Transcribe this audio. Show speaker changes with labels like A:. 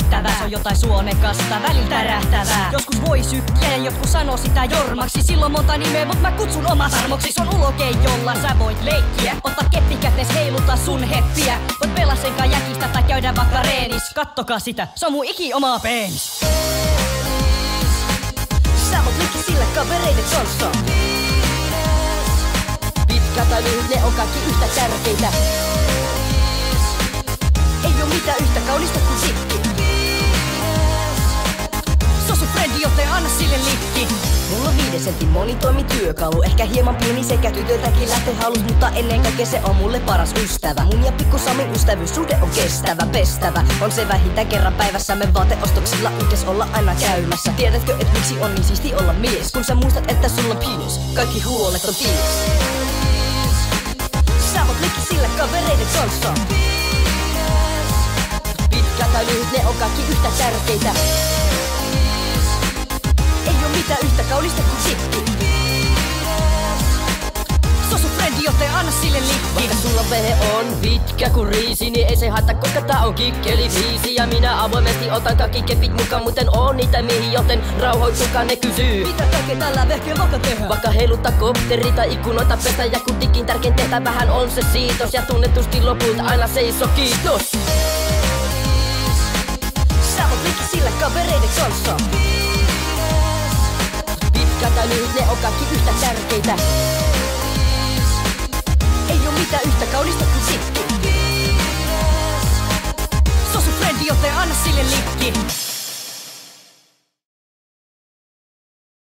A: viettävä. Se on jotain suonekasta, välillä tärähtävää. Joskus voi sykkiä ja jotkut sanoo sitä jormaksi. Silloin monta nimeä, mut mä kutsun omat armoksi. Se on uloke, jolla sä voit leikkiä. Ottaa keppi kätees, heiluta sun heppiä. Voit pelaa senkaan jäkistä tai käydä vaikka reenis. Kattokaa sitä, se on mun iki omaa penis. Sä voit leikki sillä kavereiden kanssa. Pitkä tai lyhyt, ne on kaikki yhtä tärkeitä. Ei oo mitään yhtä kaunista kuin sikki. Se on sun frendi, joten anna sille likki. Mulla on 5 sentin monitoimityökalu. Ehkä hieman pieni sekä tytöltäkin lähtee halus, mutta ennen kaikkea se on mulle paras ystävä. Mun ja pikku Samin ystävyyssuhde on kestävä, pestävä. On se vähintään kerran päivässä, me vaateostoksilla yhdessä olla aina käymässä. Tiedätkö, et miksi on niin siisti olla mies? Kun sä muistat, että sulla on penis, kaikki huolet on ties. Sä voit leikki sillä kavereiden kanssa. Pitkä tai lyhyt, ne on kaikki yhtä tärkeitä. Ei oo mitään yhtä kaunista kuin sikki. Se on sun frendi, joten anna sille likki. Vaikka sulla vehe on pitkä kuin riisi, niin ei se haittaa, koska tää on kikkeli biisi. Ja minä avoimesti otan kaikki kepit mukaan, muuten on niitä mihin, joten rauhoittukaa ne kysyy. Mitä kaikkea tällä vehkeellä vaikka tehdä? Vaikka heiluttaa kopteri tai ikkunoita pestä. Ja kun digin tärkein tehtävähän on se siitos. Ja tunnetusti lopulta aina seiso kiitos. Sä voit leikki sillä kavereiden kanssa. Pitkä tai lyhyt, ne on kaikki yhtä tärkeitä. Ei oo mitään yhtä kaunista kuin sikki. Se on sun frendi, joten anna sille likki.